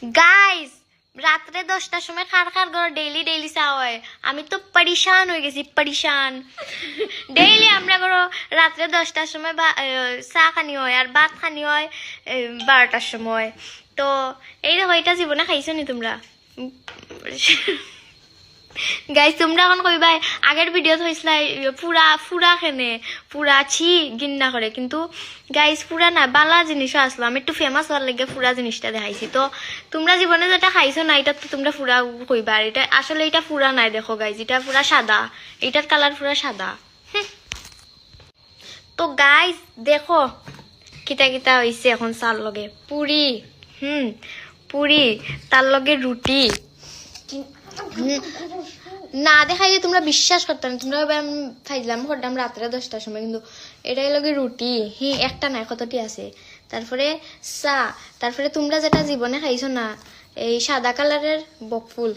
Guys রাত্রে 10টার সময় খার খার করে ডেইলি চা হয়। আমি তো পরিশান হয়ে গেছি, পরিশান। ডেইলি আমরা করো রাত্রে 10টার সময় চা খানি হয় আর ভাত খানি হয় 12টার সময়। তো এই দেখো এটা জীবনে খাইছো নি তোমরা? গাইস তোমরা এখন কইবাই আগের ভিডিও হয়েছিল ফুরা খেনে ফুরা ছি গিন্না করে, কিন্তু গাইস ফুরা না বালা জিনিসও আসলো। আমি একটু ফেমাস হওয়ার লেগে ফুরা জিনিসটা দেখাইছি। তো তোমরা জীবনে যেটা খাইছো না এটা তো তোমরা ফুরা কইবা, আর এটা আসলে এটা ফুরা নাই। দেখো গাইস এটা পুরা সাদা, এটার কালার পুরা সাদা। তো গাইস দেখো কিতা কিতা হয়েছে এখন চার লগে পুরি, পুরি তার লগে রুটি না দেখাইলে তোমরা বিশ্বাস করতে না। তোমরা আমি খাইলাম করতাম রাত্রে 10টার সময়, কিন্তু এটাই লগে রুটি একটা নাই কতটি আছে। তারপরে চা, তারপরে তোমরা যেটা জীবনে খাইছো না এই সাদা কালারের বকফুল।